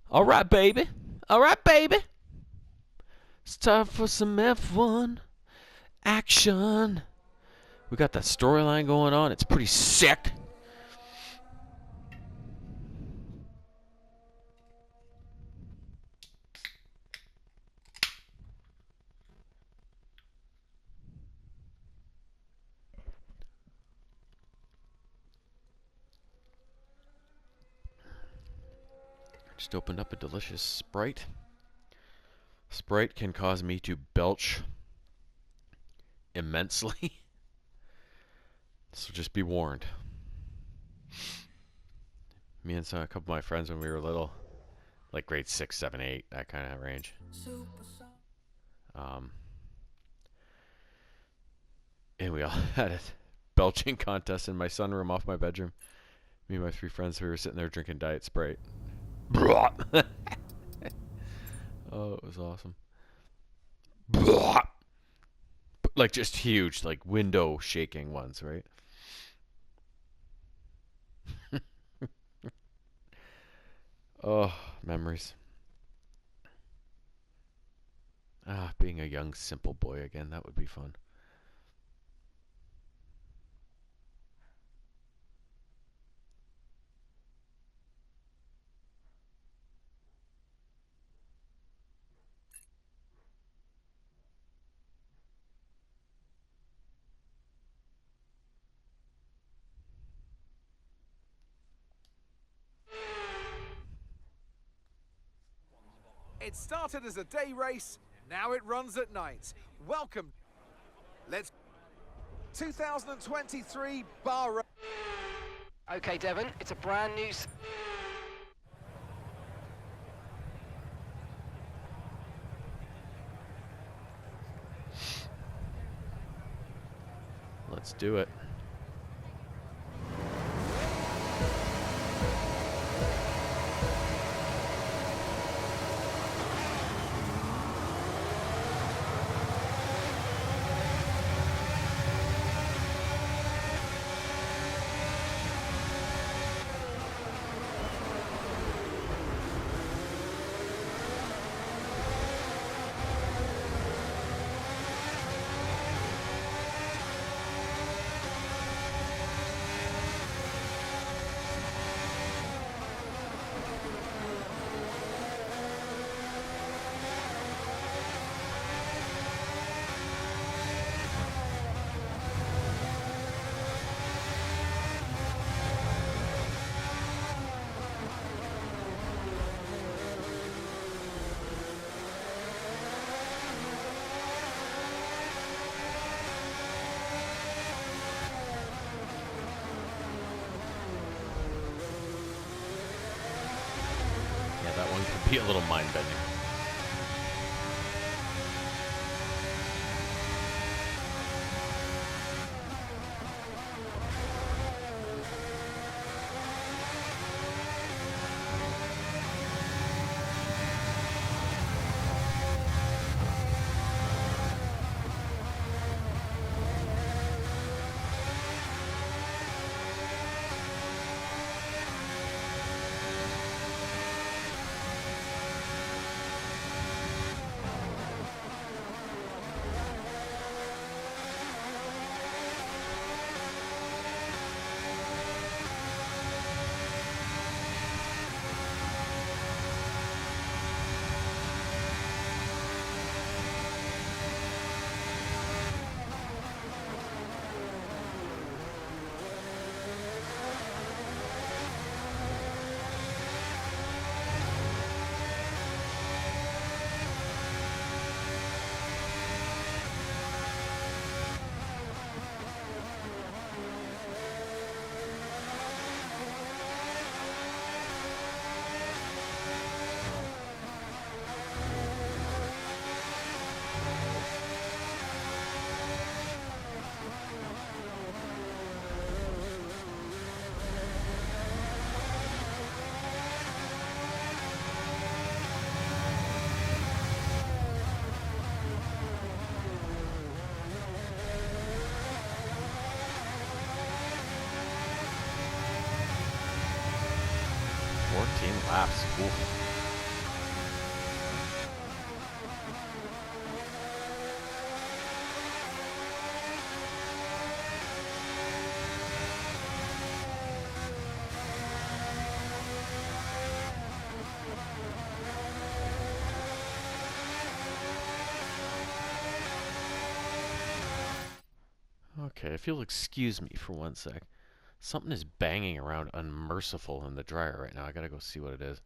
All right, baby. All right, baby. It's time for some F1 action. We got that storyline going on. It's pretty sick. Just opened up a delicious Sprite. Sprite can cause me to belch immensely. So just be warned. Me and a couple of my friends when we were little, like grade 6, 7, 8, that kind of range. Um, and we all had a belching contest in my sunroom off my bedroom. Me and my 3 friends, we were sitting there drinking Diet Sprite. Oh, it was awesome. Like just huge, like window shaking ones, right? Oh, memories. Ah, being a young, simple boy again, that would be fun. It started as a day race, now it runs at night. Welcome. Let's 2023 Bahrain. Okay, Devon, it's a brand new... Let's do it. Yeah, that one could be a little mind-bending. Laps. Oof. Okay, if you'll excuse me for 1 sec. Something is banging around unmerciful in the dryer right now. I gotta go see what it is.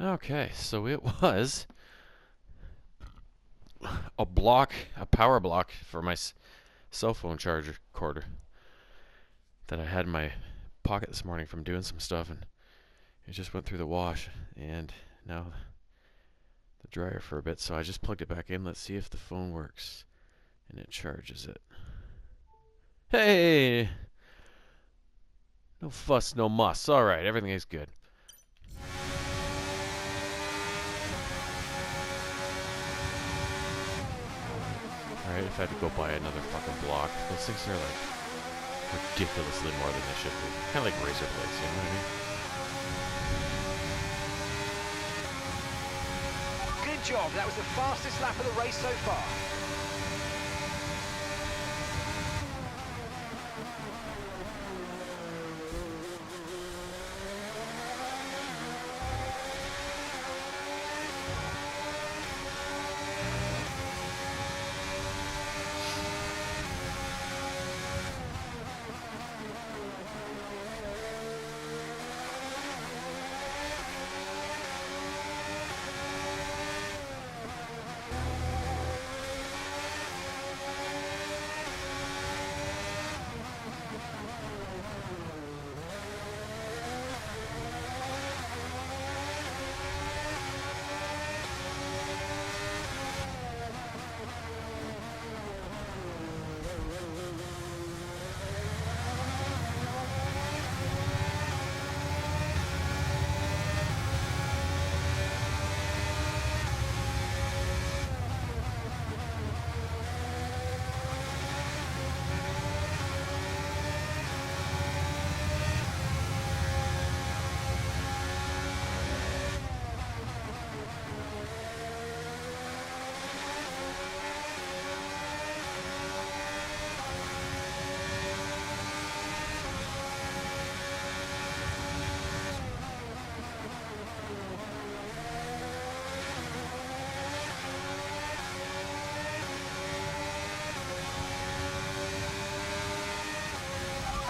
Okay, so it was a power block for my cell phone charger cord that I had in my pocket this morning from doing some stuff, and it just went through the wash, and now the dryer for a bit. So I just plugged it back in. Let's see if the phone works, and it charges it. Hey, no fuss, no muss. All right, everything is good. Alright, if I had to go buy another fucking block, those things are like ridiculously more than they should be. Kind of like razor blades, you know what I mean? Good job. That was the fastest lap of the race so far.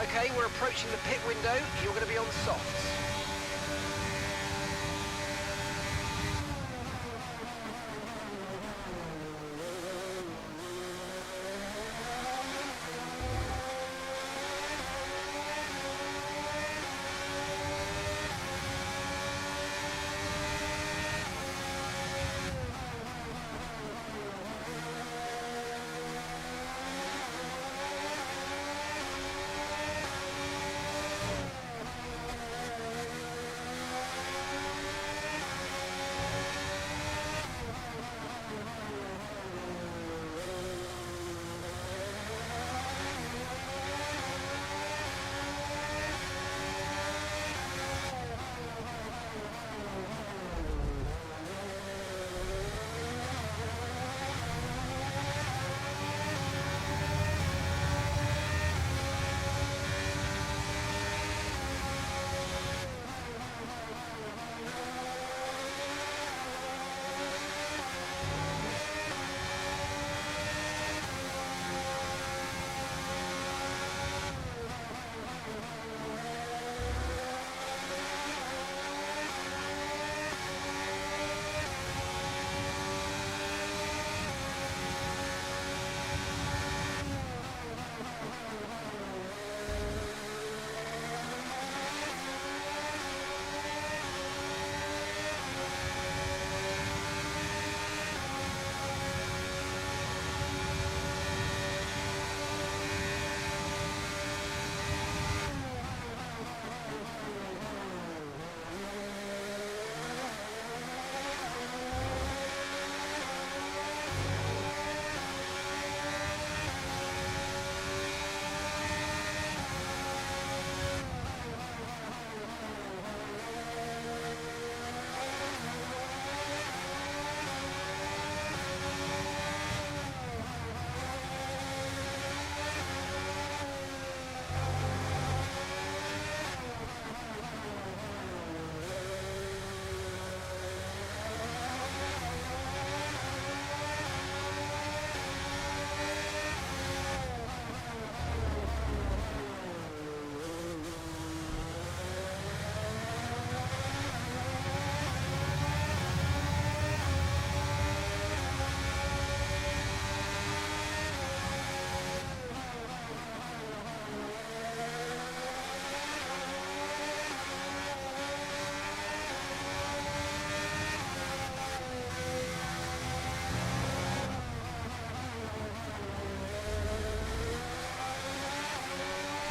Okay, we're approaching the pit window. You're going to be on softs.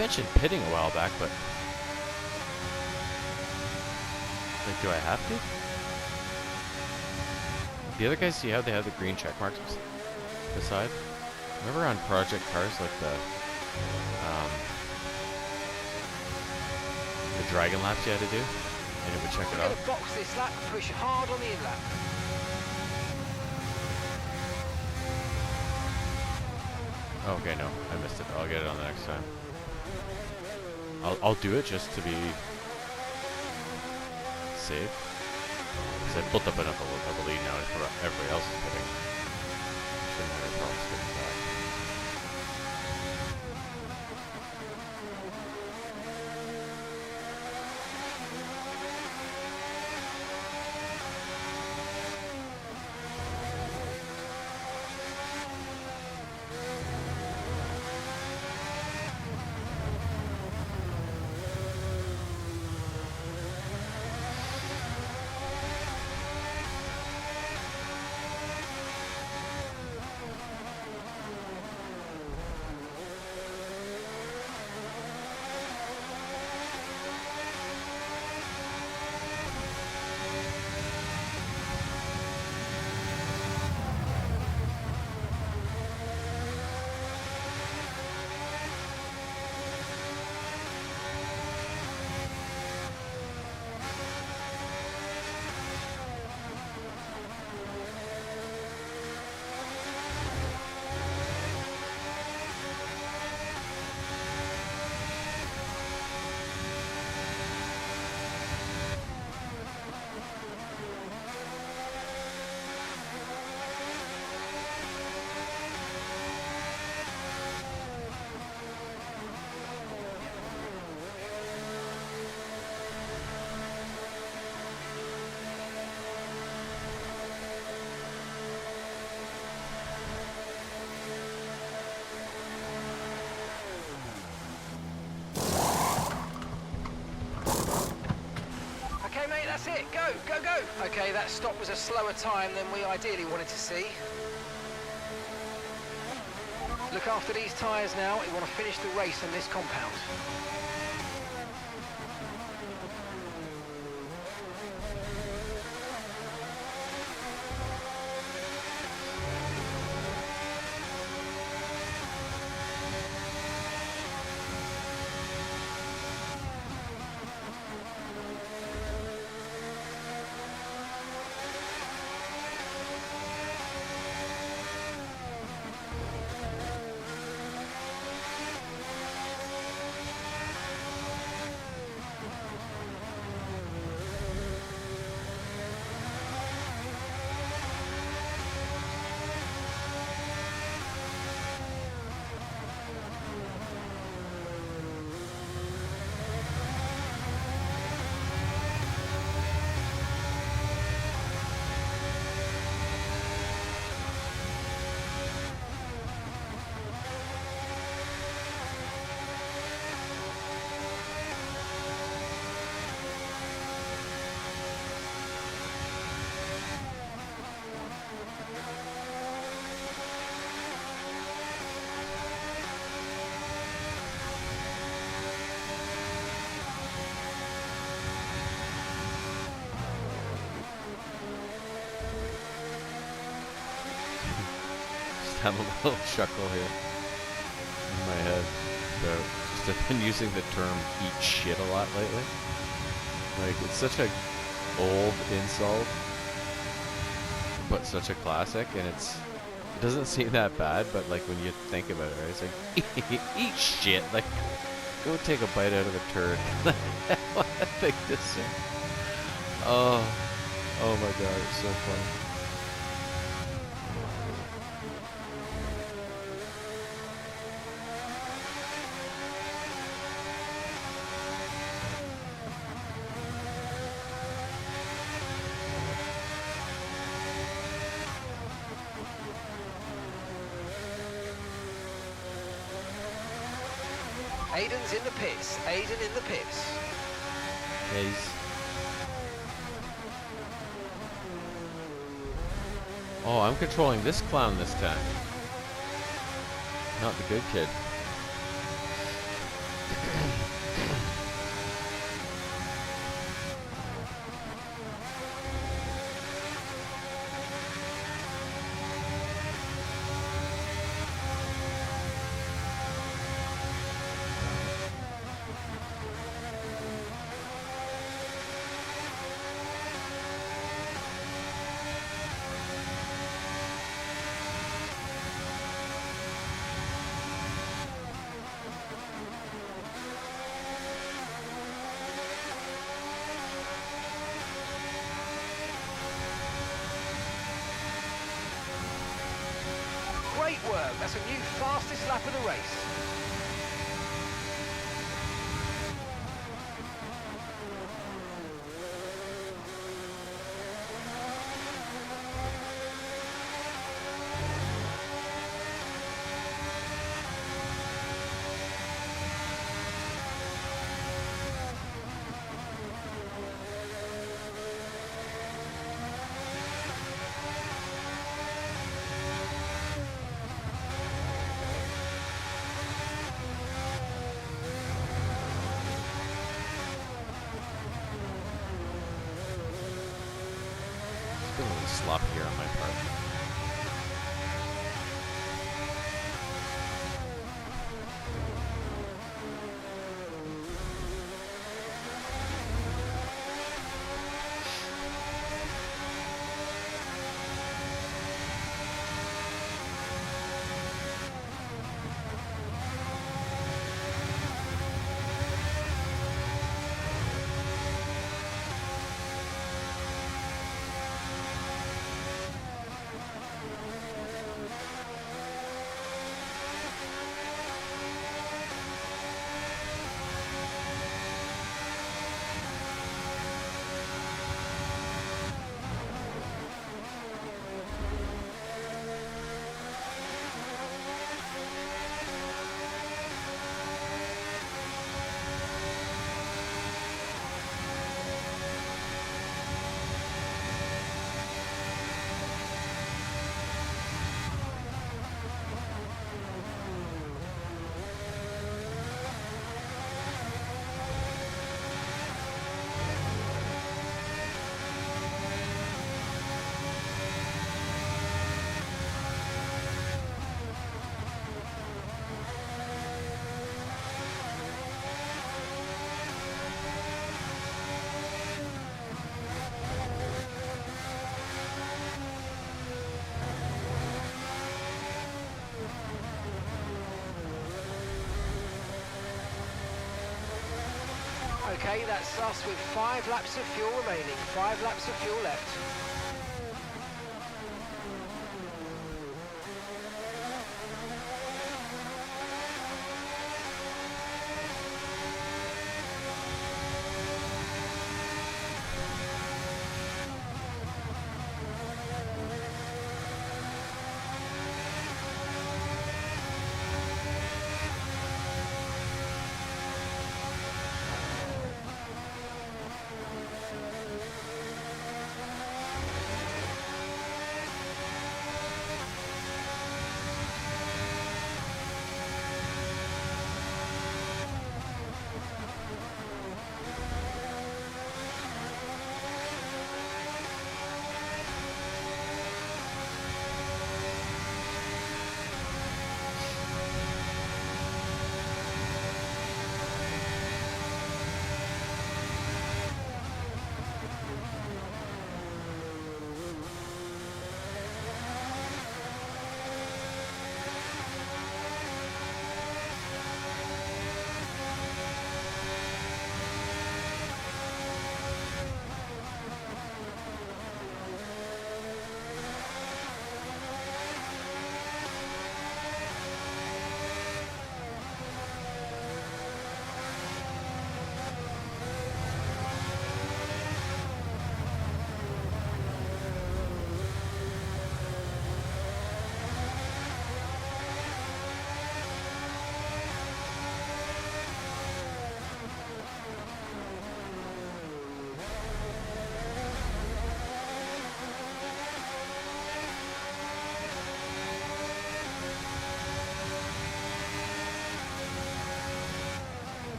mentioned pitting a while back, but like, do I have to? The other guys, see how they have the green check marks beside? Remember on project cars, like the dragon laps you had to do, and it would check it We're off. going to box this lap and push hard on the in lap. Oh, okay, no, I missed it. I'll get it on the next time. I'll do it just to be safe. Because I built up enough of a lead now for everybody else is hitting. Shouldn't have any problems getting back. Okay, mate, that's it. Go, go, go. Okay, that stop was a slower time than we ideally wanted to see. Look after these tyres now. We want to finish the race on this compound. Have a little chuckle here in my head about just I've been using the term eat shit a lot lately. Like, it's such a old insult, but such a classic, and it doesn't seem that bad, but like when you think about it, right, it's like eat shit, like go take a bite out of a turd. What a thing to say. Oh my god, it's so funny. Aiden's in the pits. Aiden in the pits. Yeah, oh, I'm controlling this clown this time. Not the good kid. Great work. That's a new fastest lap of the race. It's been a little sloppy here on my part. Okay, that's us with 5 laps of fuel remaining. 5 laps of fuel left.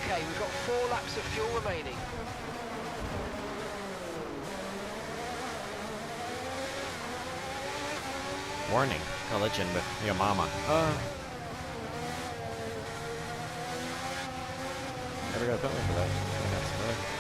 Okay, we've got 4 laps of fuel remaining. Warning, collision with your mama. Never got a penalty for that. That's right.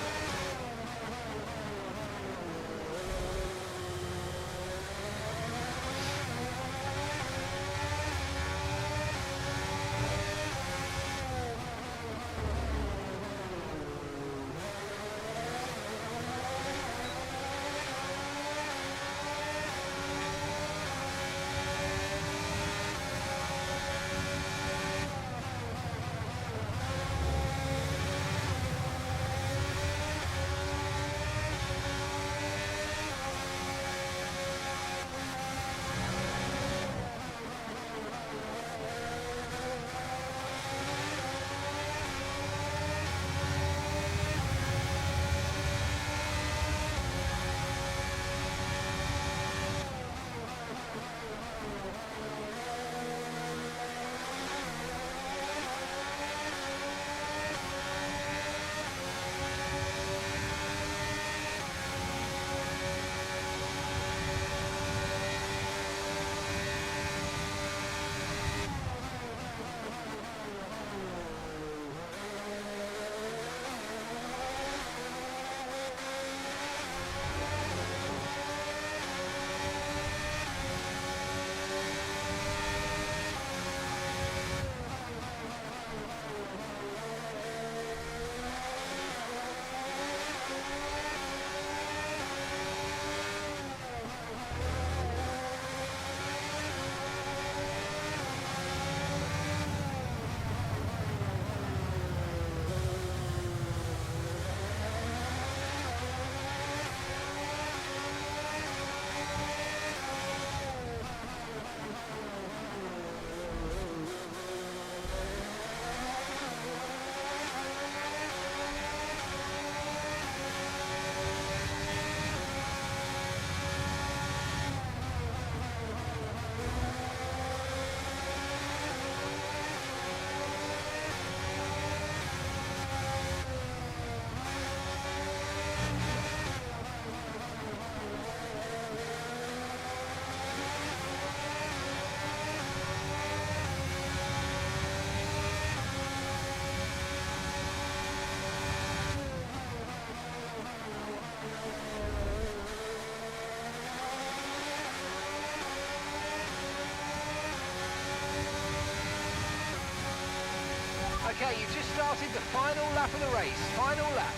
Okay, you've just started the final lap of the race. Final lap.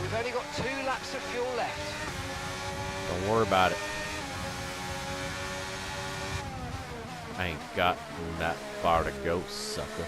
We've only got 2 laps of fuel left. Don't worry about it. I ain't got that far to go, sucker.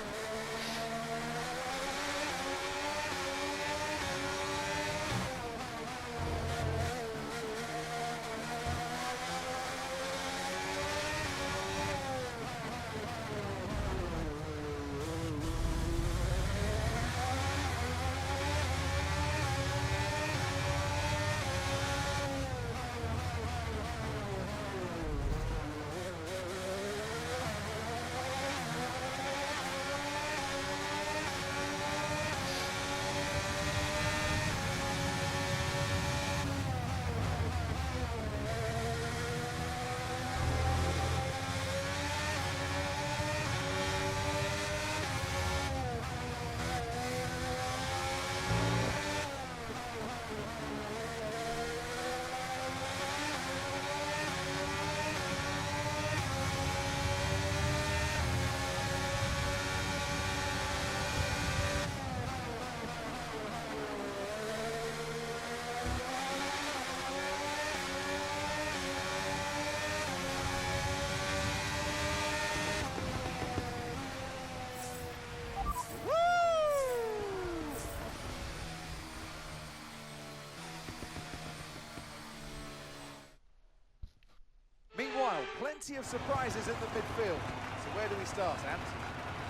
Plenty of surprises at the midfield. So where do we start, Ant?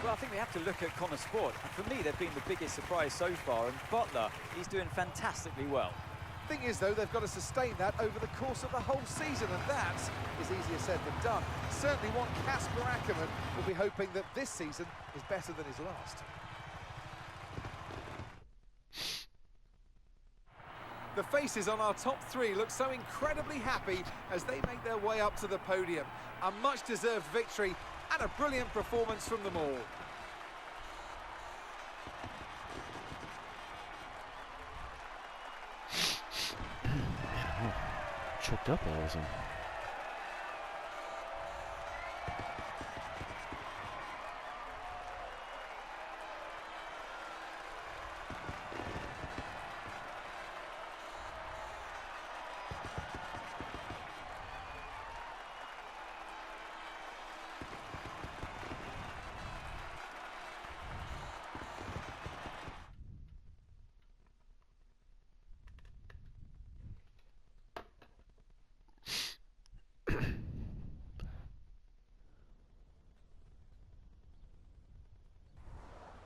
Well, I think we have to look at Konnersport. For me, they've been the biggest surprise so far, and Butler, he's doing fantastically well. Thing is, though, they've got to sustain that over the course of the whole season, and that is easier said than done. Certainly one Kasper Ackermann will be hoping that this season is better than his last. The faces on our top three look so incredibly happy as they make their way up to the podium. A much-deserved victory and a brilliant performance from them all. Choked up all of a sudden.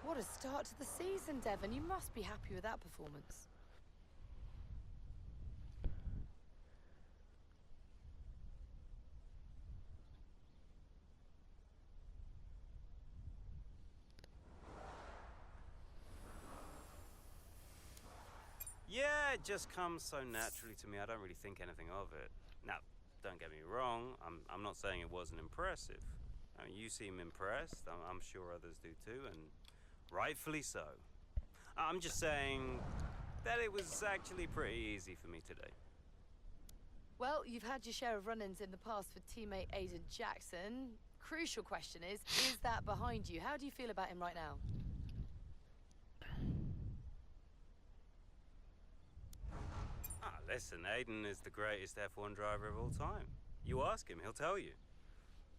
What a start to the season, Devon. You must be happy with that performance. Yeah, it just comes so naturally to me. I don't really think anything of it. Now, don't get me wrong. I'm not saying it wasn't impressive. I mean, you seem impressed. I'm sure others do too, and rightfully so. I'm just saying that it was actually pretty easy for me today. Well, you've had your share of run-ins in the past with teammate Aiden Jackson. Crucial question is that behind you? How do you feel about him right now? Listen, Aiden is the greatest F1 driver of all time. You ask him, he'll tell you.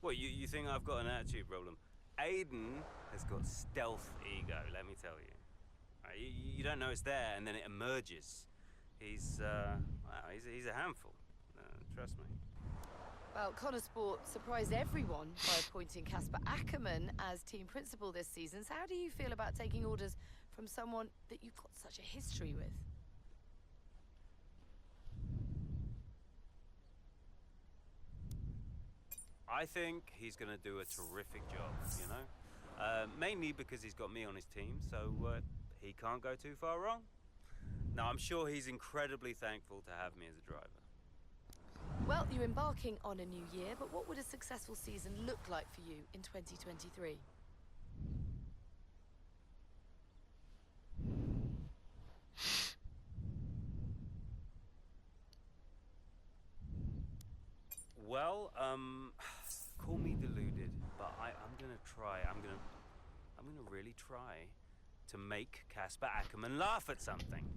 What, you think I've got an attitude problem? Aiden has got stealth ego, let me tell you. You don't know it's there, and then it emerges. He's a handful. Trust me. Well, Konnersport surprised everyone by appointing Kasper Ackermann as team principal this season. So how do you feel about taking orders from someone that you've got such a history with? I think he's going to do a terrific job, you know? Mainly because he's got me on his team, so he can't go too far wrong. Now, I'm sure he's incredibly thankful to have me as a driver. Well, you're embarking on a new year, but what would a successful season look like for you in 2023? Well, call me deluded, but I'm gonna try. I'm gonna really try to make Kasper Ackermann laugh at something.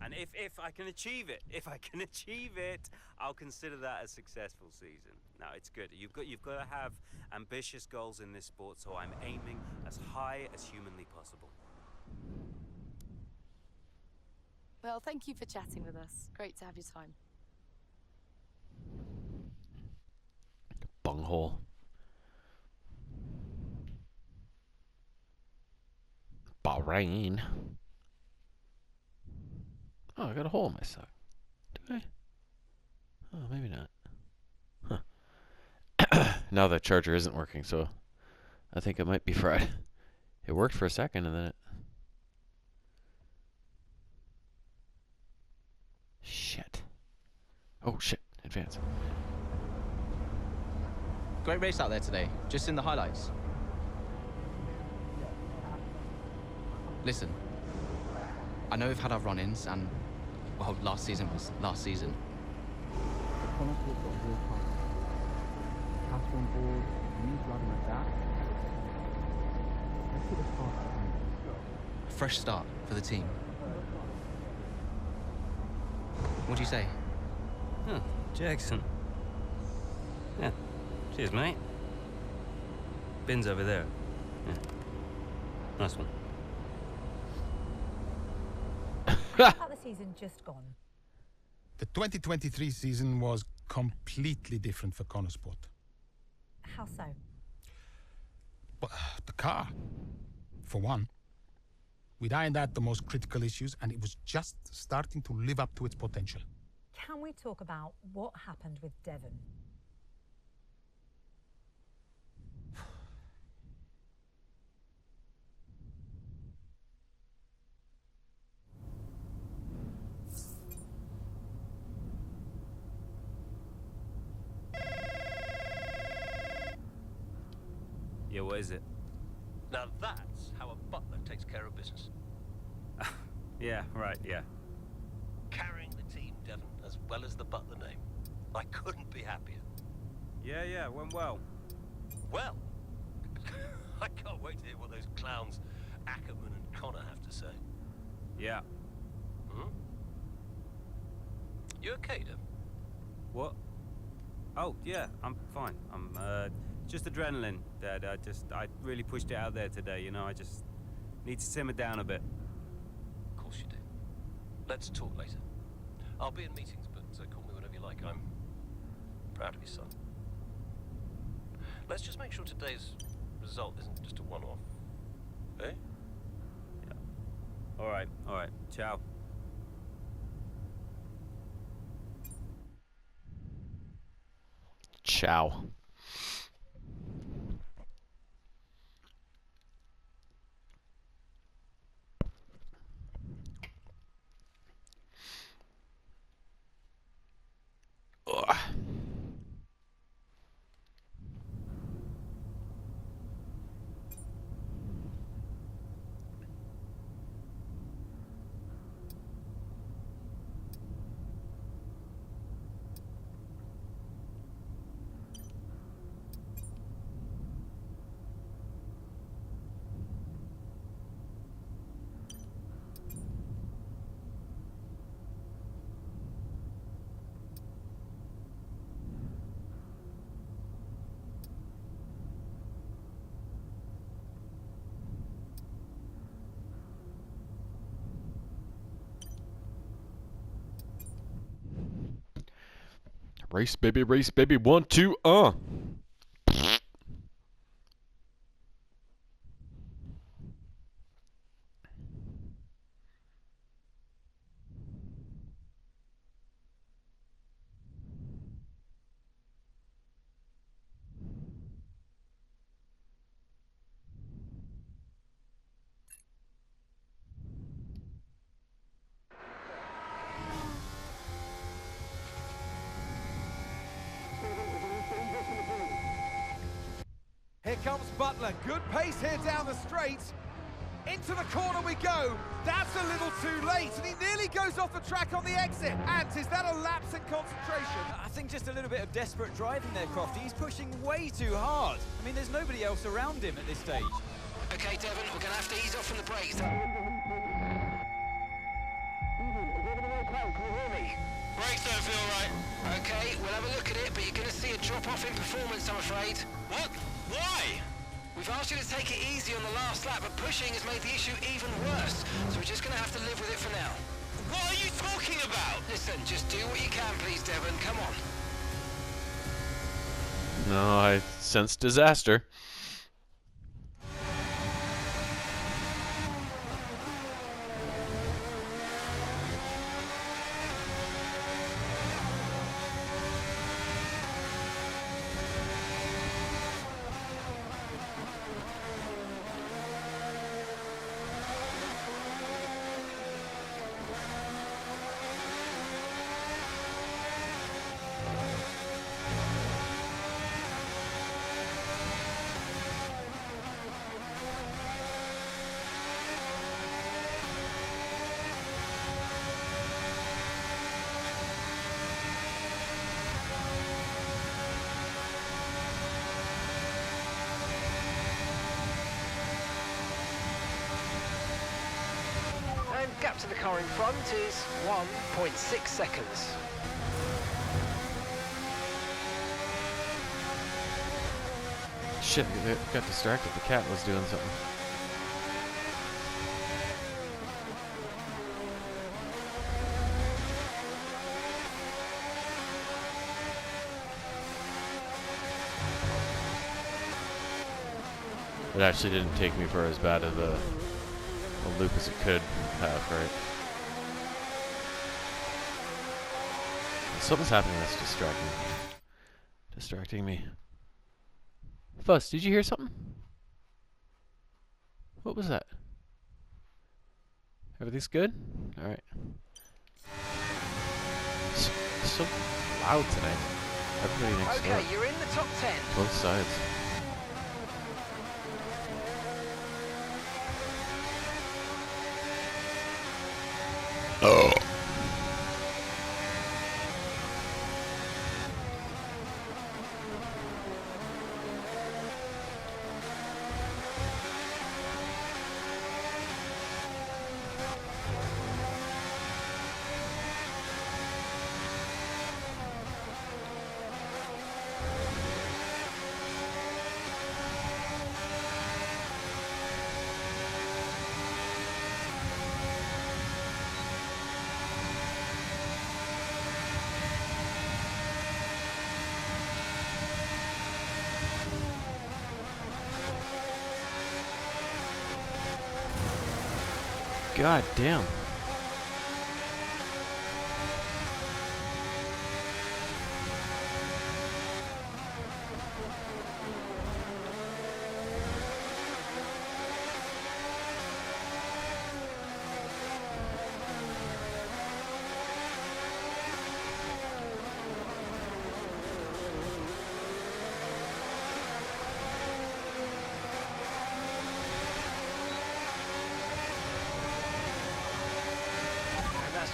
And if I can achieve it, I'll consider that a successful season. Now, it's good. You've got to have ambitious goals in this sport, so I'm aiming as high as humanly possible. Well, thank you for chatting with us. Great to have your time. Bunghole. Bahrain. Oh, I got a hole in my sock. Do I? Oh, maybe not. Huh. Now the charger isn't working, so I think it might be fried. It worked for a second, and then it... Shit. Oh, shit. Advance. Great race out there today, just in the highlights. Listen, I know we've had our run-ins and, well, last season was last season. A fresh start for the team. What do you say? Huh, Jackson. Yeah. Cheers, mate. Bin's over there. Yeah. Nice one. About the season just gone. The 2023 season was completely different for Konnersport. How so? But the car, for one. We'd ironed out the most critical issues, and it was just starting to live up to its potential. Can we talk about what happened with Devon? Yeah, what is it? Now that's how a butler takes care of business. Yeah, right, yeah. Carrying the team, Devon, as well as the butler name. I couldn't be happier. Yeah, went well. Well, I can't wait to hear what those clowns Ackerman and Connor have to say. Yeah. Hmm? You okay, Devon? What? Oh, yeah, I'm fine. I'm, just adrenaline, Dad. I really pushed it out there today, you know, I just need to simmer down a bit. Of course you do. Let's talk later. I'll be in meetings, but call me whenever you like. I'm proud of your son. Let's just make sure today's result isn't just a one-off. Eh? Yeah. All right. Ciao. Ciao. Ugh. Race, baby, 1, 2, Here comes Butler. Good pace here down the straight. Into the corner we go. That's a little too late, and he nearly goes off the track on the exit. And is that a lapse in concentration? I think just a little bit of desperate driving there, Crofty. He's pushing way too hard. I mean, there's nobody else around him at this stage. Okay, Devon, we're going to have to ease off on the brakes. Brakes don't feel right. Okay, we'll have a look at it, but you're going to see a drop-off in performance, I'm afraid. What? Why? We've asked you to take it easy on the last lap, but pushing has made the issue even worse. So we're just going to have to live with it for now. What are you talking about? Listen, just do what you can, please, Devon. Come on. No, I sense disaster. And gap to the car in front is 1.6 seconds. Shit, I got distracted. The cat was doing something. It actually didn't take me for as bad of a a loop as it could have, right? Something's happening that's distracting me. Fuss, did you hear something? What was that? Everything's good? Alright. It's so loud tonight. Everybody next door. Okay, you're in the top 10. Both sides. Oh. God damn.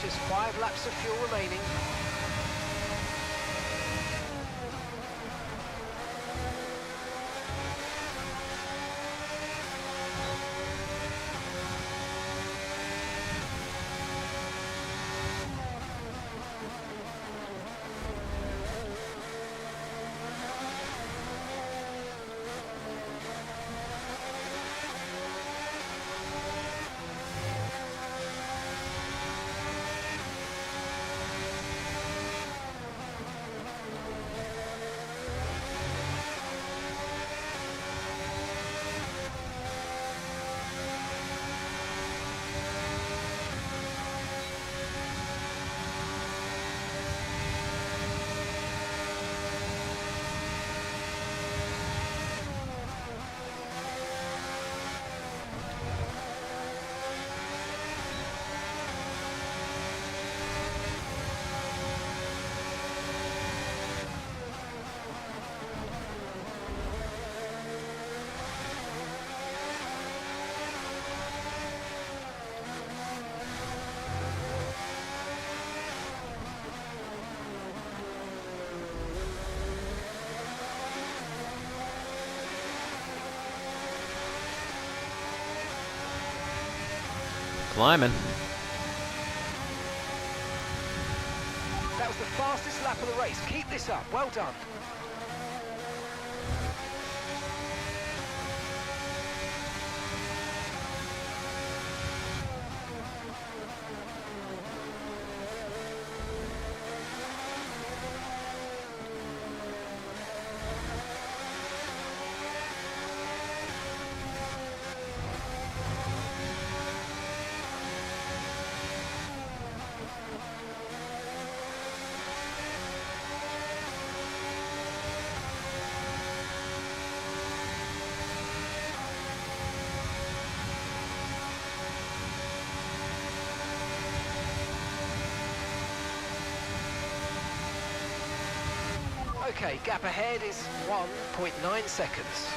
Just 5 laps of fuel remaining. Climbing. That was the fastest lap of the race. Keep this up. Well done. Okay, gap ahead is 1.9 seconds.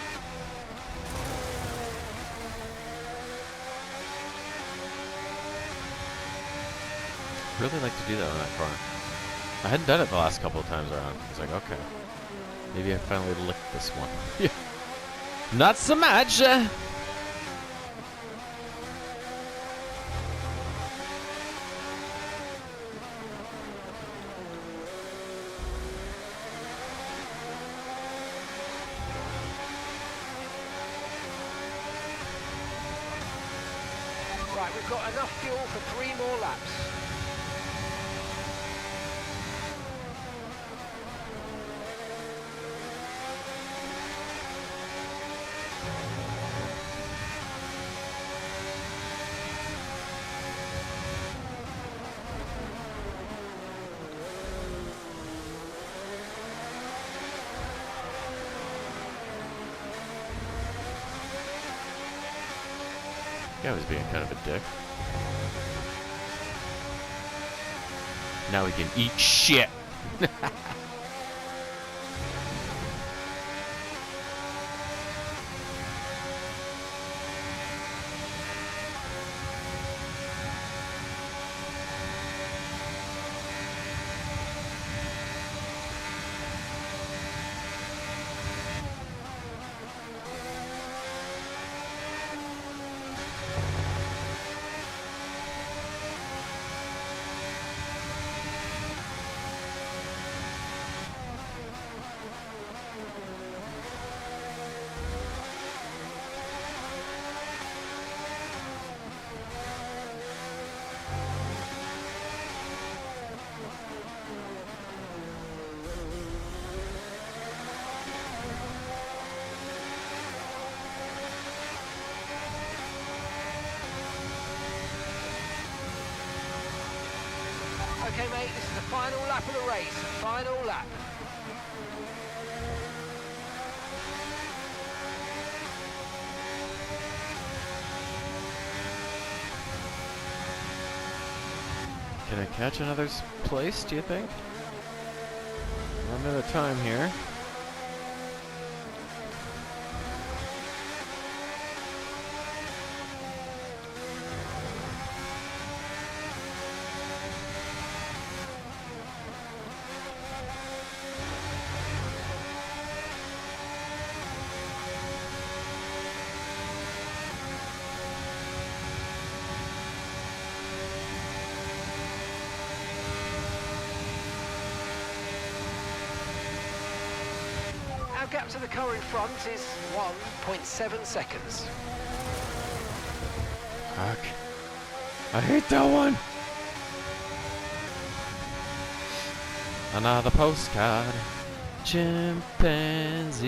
Really like to do that on that car. I hadn't done it the last couple of times around. I was like, okay, maybe I finally licked this one. Yeah, not so much. Right, we've got enough fuel for 3 more laps. Guy was being kind of a dick. Now we can eat shit. Okay, mate, this is the final lap of the race. Final lap. Can I catch another place, do you think? One at a time here. Our gap to the car in front is 1.7 seconds. Fuck. I hate that one. Another postcard. Chimpanzees.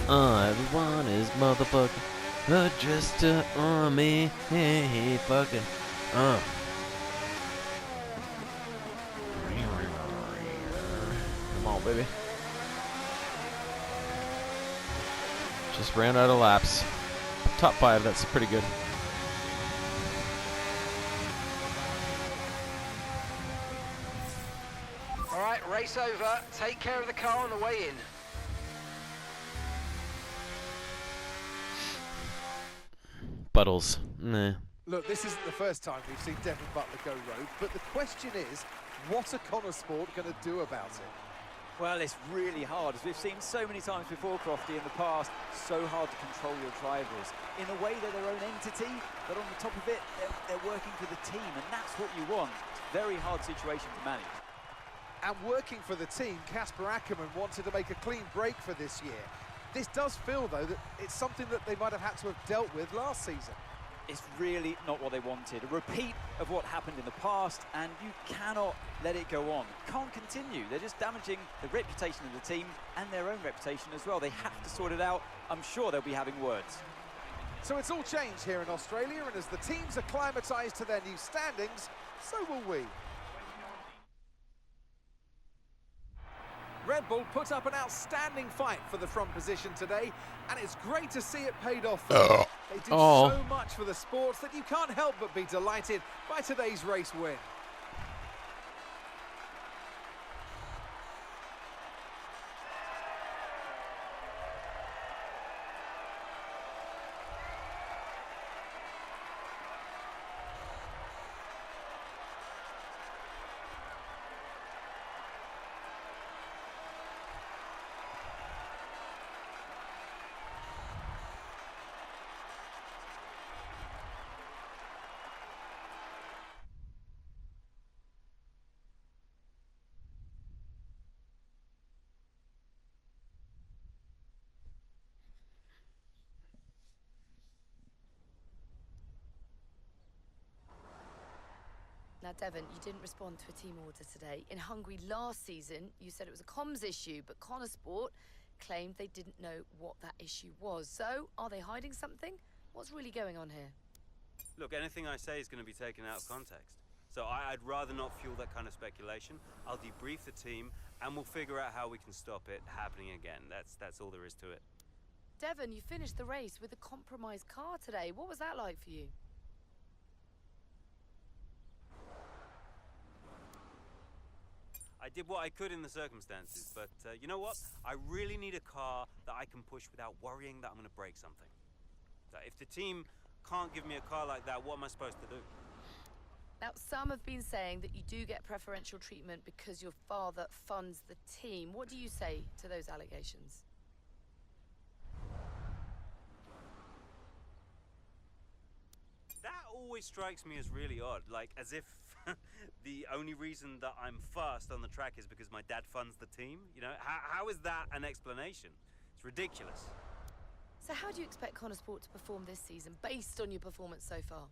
Everyone is motherfucking just on me. Hey, fucking. Come on, baby. Just ran out of laps. Top 5, that's pretty good. All right, race over. Take care of the car on the way in. Buttles. Nah. Look, this isn't the first time we've seen Devon Butler go rogue, but the question is, what are Konnersport going to do about it? Well, it's really hard, as we've seen so many times before, Crofty, in the past. So hard to control your drivers. In a way, they're their own entity, but on the top of it, they're working for the team, and that's what you want. It's a very hard situation to manage. And working for the team, Kasper Ackermann wanted to make a clean break for this year. This does feel, though, that it's something that they might have had to have dealt with last season. It's really not what they wanted. A repeat of what happened in the past, and you cannot let it go on. Can't continue. They're just damaging the reputation of the team and their own reputation as well. They have to sort it out. I'm sure they'll be having words. So it's all changed here in Australia, and as the teams acclimatised to their new standings, so will we. Red Bull put up an outstanding fight for the front position today, and it's great to see it paid off. They did so much for the sports that you can't help but be delighted by today's race win. Now, Devon, you didn't respond to a team order today. In Hungary last season, you said it was a comms issue, but Konnersport claimed they didn't know what that issue was. So, are they hiding something? What's really going on here? Look, anything I say is going to be taken out of context. So I'd rather not fuel that kind of speculation. I'll debrief the team, and we'll figure out how we can stop it happening again. That's all there is to it. Devon, you finished the race with a compromised car today. What was that like for you? I did what I could in the circumstances, but you know what? I really need a car that I can push without worrying that I'm going to break something. So if the team can't give me a car like that, what am I supposed to do? Now, some have been saying that you do get preferential treatment because your father funds the team. What do you say to those allegations? That always strikes me as really odd, like as if the only reason that I'm fast on the track is because my dad funds the team. You know, how is that an explanation? It's ridiculous. So how do you expect Konnersport to perform this season based on your performance so far?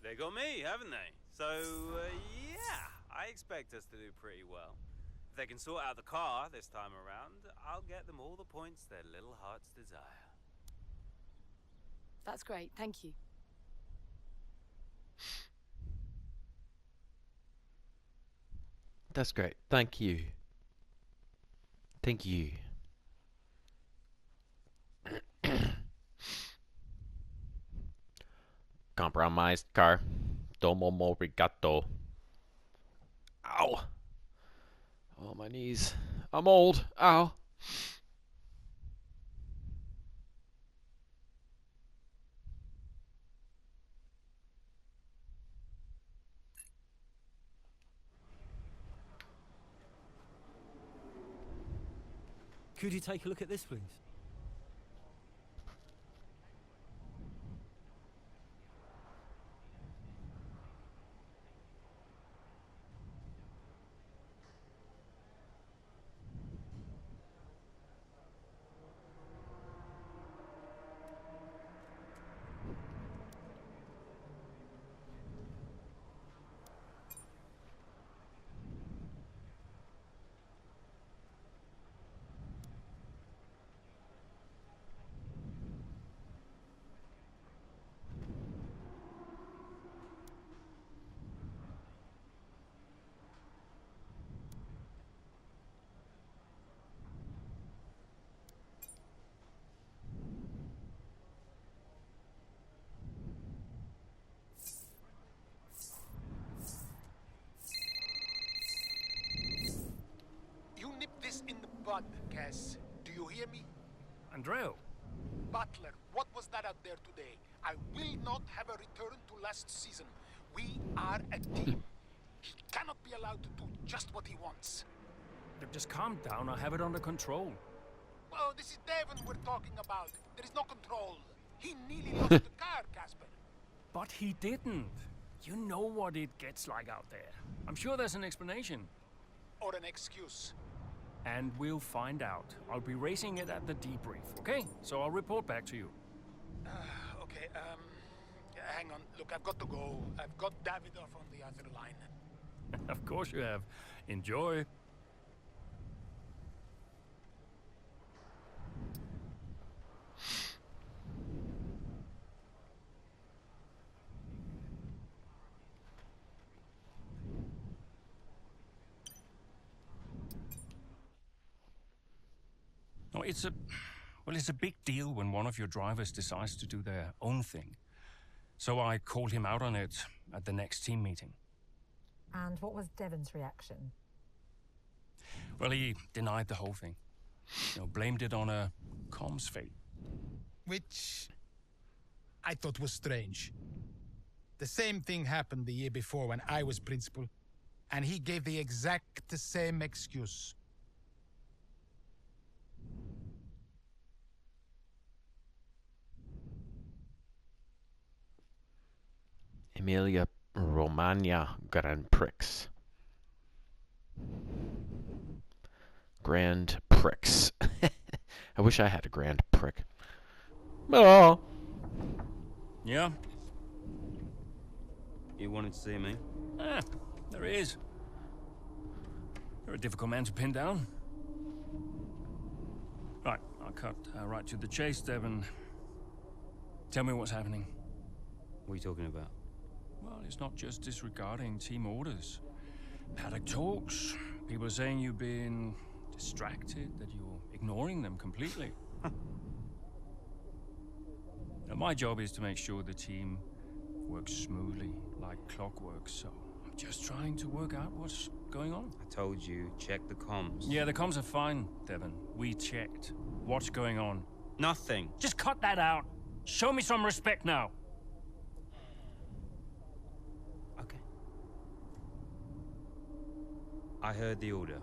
They got me, haven't they? So, yeah, I expect us to do pretty well. If they can sort out the car this time around, I'll get them all the points their little hearts desire. That's great, thank you. That's great. Thank you. Thank you. Compromised car. Domo morigato. Ow. Oh, my knees. I'm old. Ow. Could you take a look at this, please? In the bud, Cass. Do you hear me? Andreo. Butler, what was that out there today? I will not have a return to last season. We are a team. He cannot be allowed to do just what he wants. Look, just calm down. I have it under control. Oh, this is Devon we're talking about. There is no control. He nearly lost the car, Casper. But he didn't. You know what it gets like out there. I'm sure there's an explanation. Or an excuse. And we'll find out. I'll be racing it at the debrief, okay? So I'll report back to you. Okay, hang on. Look, I've got to go. I've got Davidoff on the other line. Of course you have. Enjoy. No, it's a big deal when one of your drivers decides to do their own thing. So I called him out on it at the next team meeting. And what was Devon's reaction? Well, he denied the whole thing. Blamed it on a comms fail. Which I thought was strange. The same thing happened the year before when I was principal, and he gave the exact same excuse. Emilia Romagna Grand Prix. Grand Prix. I wish I had a Grand Prix. Oh. Yeah? You wanted to see me? There he is. You're a difficult man to pin down. Right, I'll cut right to the chase, Devon. Tell me what's happening. What are you talking about? Well, it's not just disregarding team orders. Paddock talks, People are saying you've been distracted, that you're ignoring them completely. Now, my job is to make sure the team works smoothly, like clockwork, so I'm just trying to work out what's going on. I told you, check the comms. Yeah, the comms are fine, Devon. We checked. What's going on? Nothing. Just cut that out. Show me some respect now. Okay. I heard the order.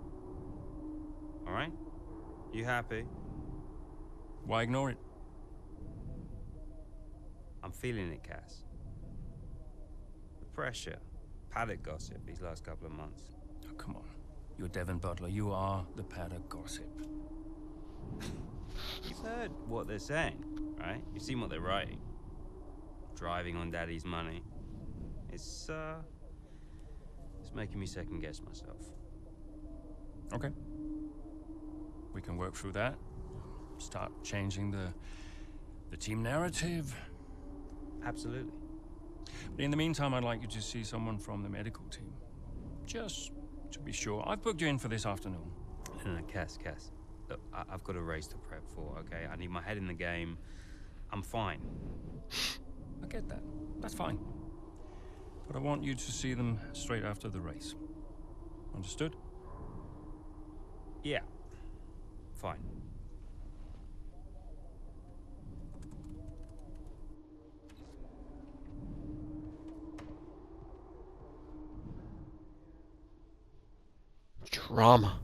All right? You happy? Why ignore it? I'm feeling it, Cass. The pressure. Paddock gossip these last couple of months. Oh, come on. You're Devon Butler. You are the paddock gossip. You've heard what they're saying, right? You've seen what they're writing. Driving on Daddy's money. It's making me second guess myself. Okay. We can work through that. Start changing the team narrative. Absolutely. But in the meantime, I'd like you to see someone from the medical team. Just to be sure. I've booked you in for this afternoon. No, Cass. Look, I've got a race to prep for, okay? I need my head in the game. I'm fine. I get that. That's fine. But I want you to see them straight after the race. Understood? Yeah. Fine. Drama.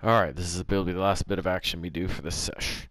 Alright, this will be the last bit of action we do for this sesh.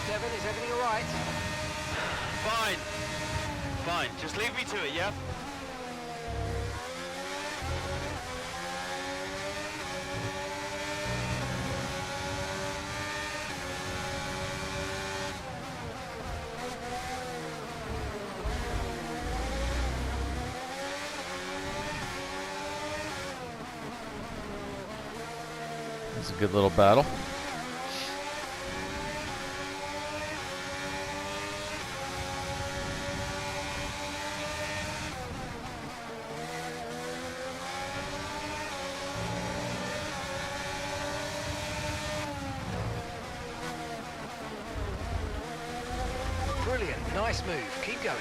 Devon, is everything all right? Fine. Just leave me to it, yeah? It's a good little battle. Brilliant. Nice move. Keep going.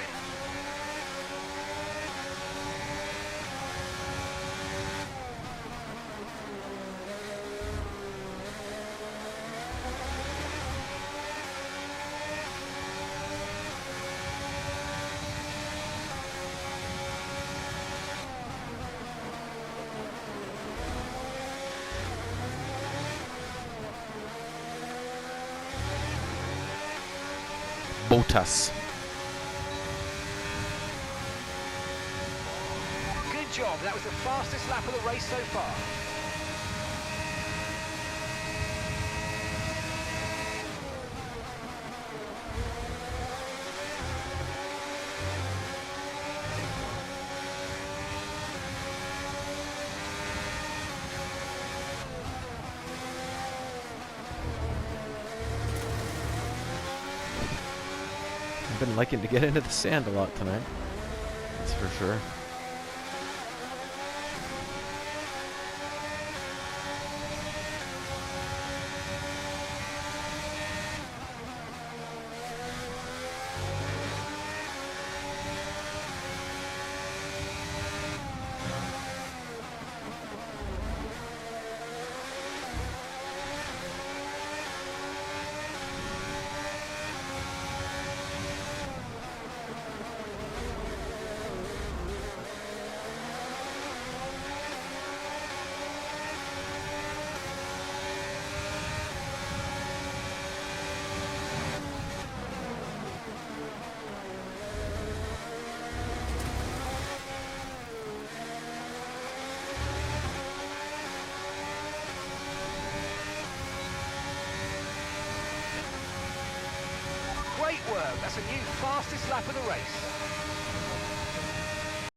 Botas. Good job. That was the fastest lap of the race so far. I've been liking to get into the sand a lot tonight. That's for sure. That's a new fastest lap of the race.